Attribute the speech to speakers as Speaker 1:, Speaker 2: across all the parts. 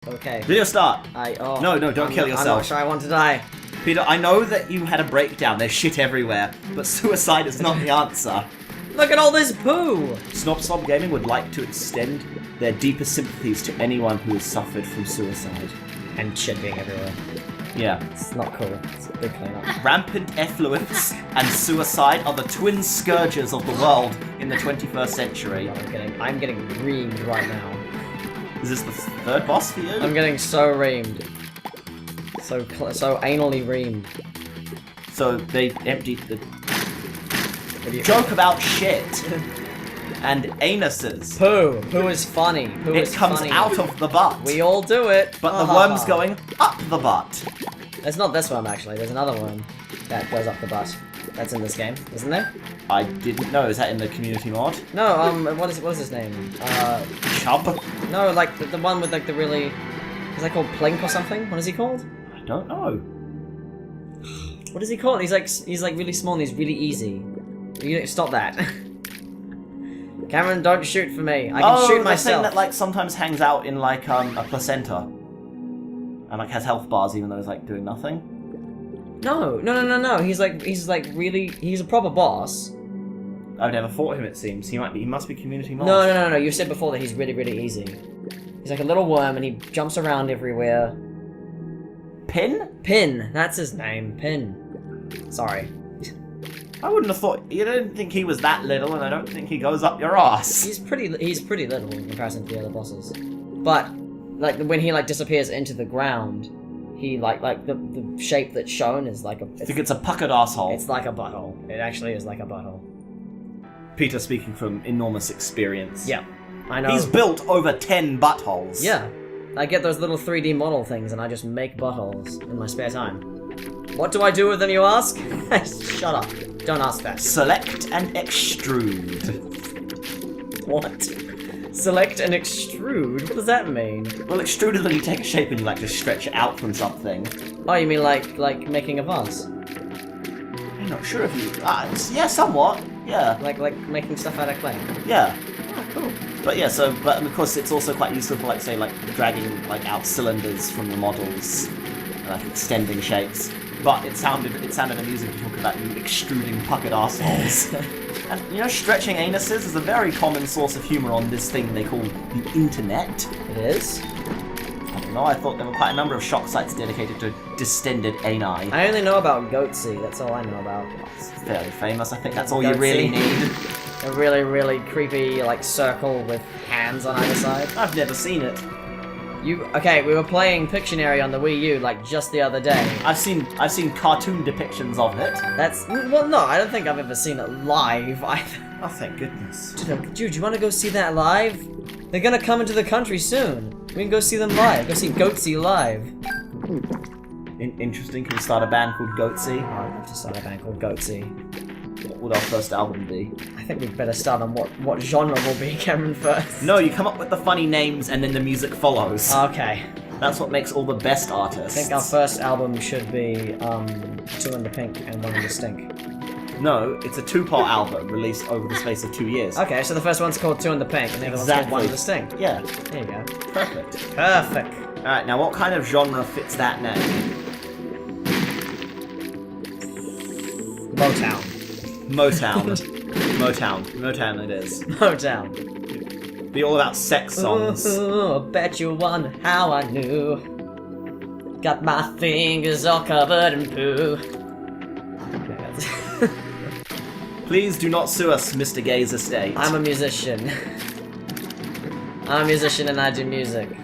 Speaker 1: Okay.
Speaker 2: Video start.
Speaker 1: No,
Speaker 2: don't kill yourself.
Speaker 1: I'm not sure I want to die.
Speaker 2: Peter, I know that you had a breakdown. There's shit everywhere, but suicide is not the answer.
Speaker 1: Look at all this poo!
Speaker 2: Slob Gaming would like to extend their deepest sympathies to anyone who has suffered from suicide.
Speaker 1: And shit being everywhere.
Speaker 2: Yeah.
Speaker 1: It's not cool. It's a big cleanup.
Speaker 2: Rampant effluence and suicide are the twin scourges of the world in the 21st century.
Speaker 1: I'm getting reamed right now.
Speaker 2: Is this the third boss for you?
Speaker 1: I'm getting so reamed. So anally reamed.
Speaker 2: So they emptied the joke about shit and anuses.
Speaker 1: Poo. Poo is funny. Poo
Speaker 2: It
Speaker 1: is
Speaker 2: comes
Speaker 1: funny.
Speaker 2: out of the butt.
Speaker 1: We all do it.
Speaker 2: But the worm's going up the butt.
Speaker 1: It's not this worm, actually. There's another worm that goes up the butt. That's in this game, isn't there?
Speaker 2: I didn't know. Is that in the community mod?
Speaker 1: No, what is his name?
Speaker 2: Chub?
Speaker 1: No, like the one with like the really... Is that called Plink or something? What is he called?
Speaker 2: I don't know.
Speaker 1: What is he called? He's like really small and he's really easy. You stop that. Cameron, don't shoot for me. I can shoot
Speaker 2: the
Speaker 1: myself.
Speaker 2: thing that like sometimes hangs out in like a placenta and like has health bars even though it's like doing nothing.
Speaker 1: No. He's a proper boss.
Speaker 2: I've never fought him. It seems he must be community mod.
Speaker 1: No. You said before that he's really easy. He's like a little worm and he jumps around everywhere. Pin. That's his name. Pin. Sorry.
Speaker 2: I wouldn't have thought. You didn't think he was that little, and I don't think he goes up your ass.
Speaker 1: He's pretty little in comparison to the other bosses. But like when he like disappears into the ground, he like the shape that's shown is like a.
Speaker 2: I think it's a puckered asshole.
Speaker 1: It's like a butthole. It actually is like a butthole.
Speaker 2: Peter speaking from enormous experience.
Speaker 1: Yeah, I know.
Speaker 2: He's built over 10 buttholes.
Speaker 1: Yeah, I get those little 3D model things, and I just make buttholes in my spare time. What do I do with them, you ask? Shut up. Don't ask that.
Speaker 2: Select and extrude.
Speaker 1: What? Select and extrude? What does that mean?
Speaker 2: Well, extrude is when you take a shape and you like just stretch it out from something.
Speaker 1: Oh, you mean like making a vase?
Speaker 2: I'm not sure if you... yeah, somewhat. Yeah.
Speaker 1: Like making stuff out of clay?
Speaker 2: Yeah.
Speaker 1: Oh, cool.
Speaker 2: But yeah, but of course it's also quite useful for like, say, like dragging like out cylinders from the models and like extending shapes. But it sounded amusing to talk about you extruding puckered assholes. And, you know, stretching anuses is a very common source of humour on this thing they call the internet.
Speaker 1: It is?
Speaker 2: I don't know, I thought there were quite a number of shock sites dedicated to distended ani.
Speaker 1: I only know about Goatsy, that's all I know about.
Speaker 2: It's fairly famous, I think that's all you really need.
Speaker 1: A really creepy, like, circle with hands on either side.
Speaker 2: I've never seen it.
Speaker 1: Okay, we were playing Pictionary on the Wii U, like, just the other day.
Speaker 2: I've seen cartoon depictions of it.
Speaker 1: Well, no, I don't think I've ever seen it live either.
Speaker 2: Oh, thank goodness.
Speaker 1: Dude, you want to go see that live? They're gonna come into the country soon. We can go see them live. Go see Goatsy live.
Speaker 2: Interesting. Can we start a band called Goatsy?
Speaker 1: I'd love to start a band called Goatsy.
Speaker 2: What would our first album be?
Speaker 1: I think we'd better start on what genre will be, Cameron, first.
Speaker 2: No, you come up with the funny names and then the music follows.
Speaker 1: Okay.
Speaker 2: That's what makes all the best artists.
Speaker 1: I think our first album should be 2 in the Pink and 1 in the Stink.
Speaker 2: No, it's a 2-part album released over the space of 2 years.
Speaker 1: Okay, so the first one's called 2 in the Pink and the other one's called 1 in the Stink.
Speaker 2: Yeah.
Speaker 1: There you go.
Speaker 2: Perfect.
Speaker 1: Perfect.
Speaker 2: Alright, now what kind of genre fits that name?
Speaker 1: Motown.
Speaker 2: Motown it is.
Speaker 1: Motown.
Speaker 2: Be all about sex songs.
Speaker 1: Ooh, bet you wonder how I knew. Got my fingers all covered in poo.
Speaker 2: Please do not sue us, Mr. Gay's estate.
Speaker 1: I'm a musician. I'm a musician and I do music. Do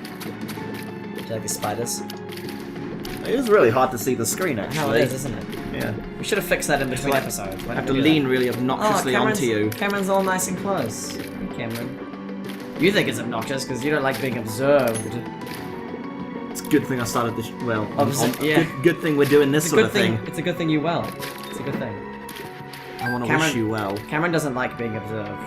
Speaker 1: you like the spiders?
Speaker 2: It is really hard to see the screen, actually.
Speaker 1: No, it is, isn't it?
Speaker 2: Yeah.
Speaker 1: We should have fixed that in between episodes.
Speaker 2: I have to lean really obnoxiously onto you.
Speaker 1: Cameron's all nice and close. Hey, Cameron. You think it's obnoxious because you don't like being observed.
Speaker 2: It's a good thing I started this. Well,
Speaker 1: yeah.
Speaker 2: Good thing we're doing this sort of thing.
Speaker 1: It's a good thing you well. It's a good thing.
Speaker 2: I want to wish you well.
Speaker 1: Cameron doesn't like being observed.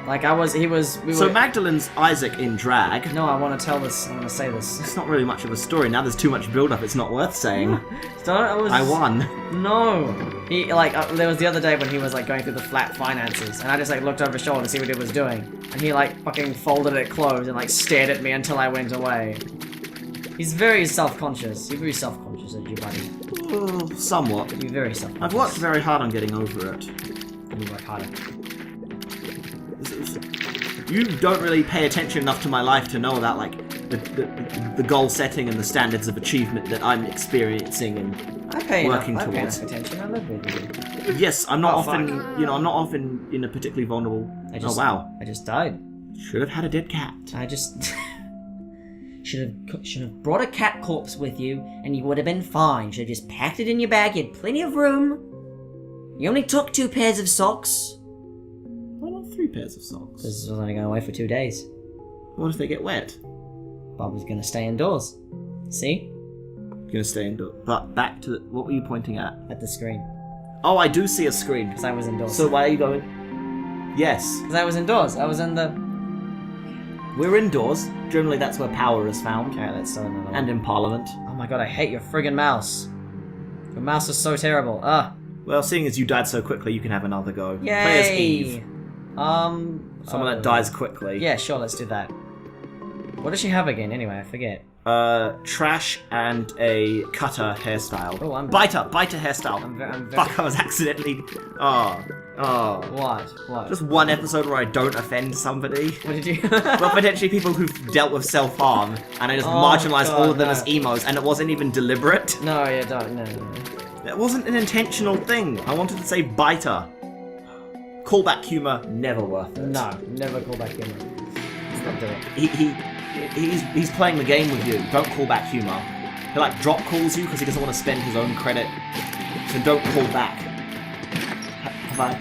Speaker 1: Like we were.
Speaker 2: So Magdalene's Isaac in drag.
Speaker 1: No, I want to tell this. I want to say this.
Speaker 2: It's not really much of a story. Now there's too much build-up. It's not worth saying. I won.
Speaker 1: No. He like there was the other day when he was like going through the flat finances, and I just like looked over his shoulder to see what he was doing, and he like fucking folded it closed and like stared at me until I went away. He's very self-conscious. You're very self-conscious, aren't you, buddy?
Speaker 2: Oh, somewhat.
Speaker 1: You're very self-conscious.
Speaker 2: I've worked very hard on getting over it.
Speaker 1: You work harder.
Speaker 2: You don't really pay attention enough to my life to know about like the goal setting and the standards of achievement that I'm experiencing and working towards.
Speaker 1: I pay enough attention. I live with you.
Speaker 2: Yes, I'm not often. You know, I'm not often in a particularly vulnerable. Oh wow!
Speaker 1: I just died.
Speaker 2: Should have had a dead cat.
Speaker 1: I just should have brought a cat corpse with you, and you would have been fine. Should have just packed it in your bag. You had plenty of room. You only took 2 pairs of socks.
Speaker 2: Why not 3 pairs of socks?
Speaker 1: Because I was only going away for 2 days.
Speaker 2: What if they get wet?
Speaker 1: Bob was going to stay indoors. See?
Speaker 2: Gonna stay indoors. But back to what were you pointing at?
Speaker 1: At the screen.
Speaker 2: Oh, I do see a screen.
Speaker 1: Because I was indoors.
Speaker 2: So why are you going? Yes.
Speaker 1: Because I was indoors. I was in the...
Speaker 2: We're indoors. Generally, that's where power is found.
Speaker 1: Okay, let's start another one.
Speaker 2: And in Parliament.
Speaker 1: Oh my god, I hate your friggin' mouse. Your mouse is so terrible.
Speaker 2: Well, seeing as you died so quickly, you can have another go.
Speaker 1: Yay!
Speaker 2: Play as Eve. Someone that dies quickly.
Speaker 1: Yeah, sure, let's do that. What does she have again, anyway? I forget.
Speaker 2: Trash and a cutter hairstyle.
Speaker 1: Oh,
Speaker 2: Biter hairstyle.
Speaker 1: I'm very...
Speaker 2: Fuck, I was accidentally... Oh.
Speaker 1: What?
Speaker 2: Just one episode where I don't offend somebody.
Speaker 1: What did you...
Speaker 2: Well, potentially people who've dealt with self-harm, and I just marginalised all of them as emos, and it wasn't even deliberate.
Speaker 1: No, you don't, no.
Speaker 2: It wasn't an intentional thing. I wanted to say biter. Callback humour, never worth it.
Speaker 1: No, never call back humour. Let's not do it.
Speaker 2: He's playing the game with you. Don't call back humour. He like drop calls you because he doesn't want to spend his own credit. So don't call back. Have I?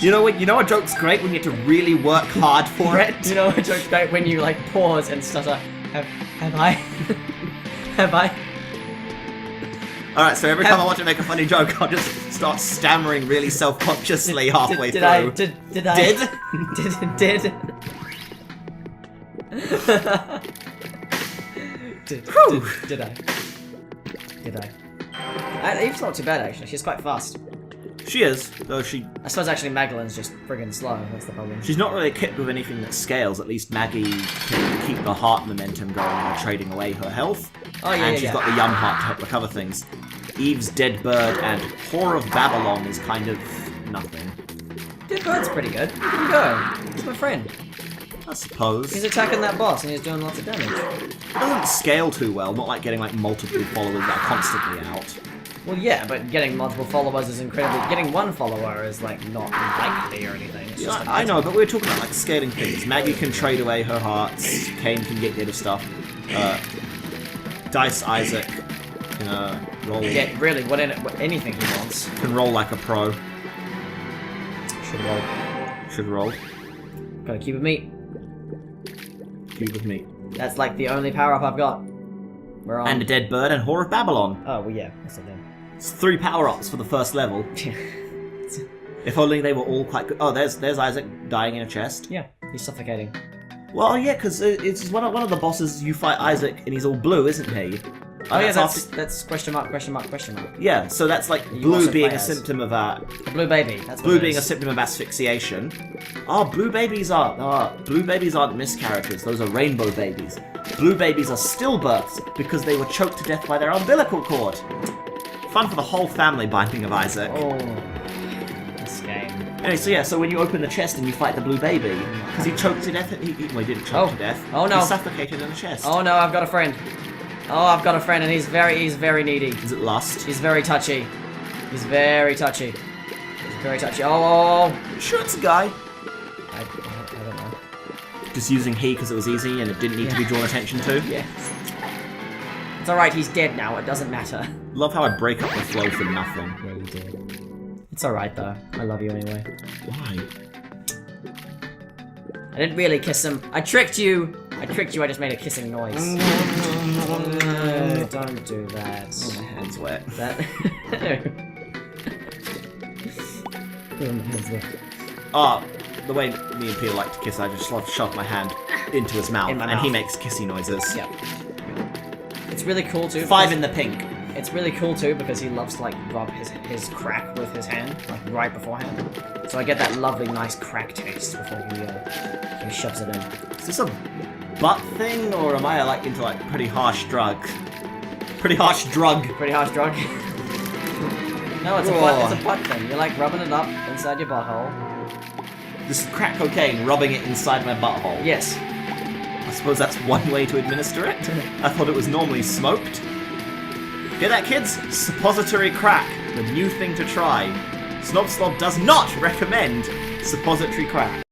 Speaker 2: You know a joke's great when you have to really work hard for it.
Speaker 1: You know a joke's great when you like pause and stutter. Have I? Have I?
Speaker 2: Alright, so every time I want to make a funny joke, I'll just start stammering really self-consciously halfway through.
Speaker 1: Did I? Eve's not too bad, actually. She's quite fast.
Speaker 2: She is, though she...
Speaker 1: I suppose actually Magdalene's just friggin' slow, that's the problem.
Speaker 2: She's not really equipped with anything that scales. At least Maggie can keep the heart momentum going by trading away her health.
Speaker 1: Oh, yeah,
Speaker 2: and she's got the Yum Heart to help recover things. Eve's Dead Bird and Whore of Babylon is kind of nothing.
Speaker 1: Dead Bird's pretty good. Look at him go. He's my friend.
Speaker 2: I suppose.
Speaker 1: He's attacking that boss and he's doing lots of damage.
Speaker 2: It doesn't scale too well, not like getting like multiple followers that are constantly out.
Speaker 1: Well, yeah, but getting multiple followers is incredibly... Getting one follower is, like, not likely or anything. It's just
Speaker 2: I know, but we're talking about, like, scaling things. Maggie can trade away her hearts. Kane can get rid of stuff. Dice Isaac can, roll...
Speaker 1: Yeah, really, anything he wants.
Speaker 2: Can roll like a pro.
Speaker 1: Should roll. Gotta keep with meat.
Speaker 2: Keep with meat.
Speaker 1: That's, like, the only power-up I've got. We're on...
Speaker 2: And a Dead Bird and Whore of Babylon.
Speaker 1: Oh, well, yeah, that's it then.
Speaker 2: It's 3 power-ups for the first level. If only they were all quite good. Oh, there's Isaac dying in a chest.
Speaker 1: Yeah, he's suffocating.
Speaker 2: Well, yeah, because it's one of the bosses. You fight Isaac, and he's all blue, isn't he?
Speaker 1: Oh yeah, that's question mark.
Speaker 2: Yeah, so that's like
Speaker 1: You
Speaker 2: blue
Speaker 1: also
Speaker 2: being
Speaker 1: play
Speaker 2: a
Speaker 1: as
Speaker 2: symptom of
Speaker 1: A blue baby. That's
Speaker 2: blue
Speaker 1: what it
Speaker 2: being a
Speaker 1: is.
Speaker 2: symptom of asphyxiation. Blue babies aren't miscarriages. Those are rainbow babies. Blue babies are stillbirths because they were choked to death by their umbilical cord. Fun for the whole family, Binding of Isaac.
Speaker 1: Oh, this game.
Speaker 2: Anyway, so when you open the chest and you fight the blue baby, because he choked to death, he didn't choke to death.
Speaker 1: Oh no.
Speaker 2: He suffocated in the chest.
Speaker 1: Oh no, I've got a friend. Oh, I've got a friend, and he's very needy.
Speaker 2: Is it lust?
Speaker 1: He's very touchy. Oh.
Speaker 2: You sure it's a guy?
Speaker 1: I don't know.
Speaker 2: Just using he because it was easy and it didn't need to be drawn attention to?
Speaker 1: Yes. It's alright, he's dead now, it doesn't matter.
Speaker 2: Love how I break up the flow for nothing.
Speaker 1: Yeah, you did. It's alright though. I love you anyway.
Speaker 2: Why?
Speaker 1: I didn't really kiss him. I tricked you, I just made a kissing noise. No, don't do that.
Speaker 2: Oh, my hand's wet.
Speaker 1: That... Oh, my hand's wet.
Speaker 2: The way me and Peter like to kiss, I just shove my hand into his mouth,
Speaker 1: In my
Speaker 2: and
Speaker 1: mouth.
Speaker 2: he makes kissy noises.
Speaker 1: Yep. It's really cool too.
Speaker 2: 5 in the pink.
Speaker 1: It's really cool too because he loves to like rub his crack with his hand, like right beforehand. So I get that lovely, nice crack taste before he shoves it in.
Speaker 2: Is this a butt thing, or am I like into like pretty harsh drug? Pretty harsh drug.
Speaker 1: Pretty harsh drug. No, it's a butt thing. You're like rubbing it up inside your butthole.
Speaker 2: This is crack cocaine rubbing it inside my butthole.
Speaker 1: Yes.
Speaker 2: I suppose that's one way to administer it. I thought it was normally smoked. Hear that, kids? Suppository crack, the new thing to try. Snob Slob does not recommend suppository crack.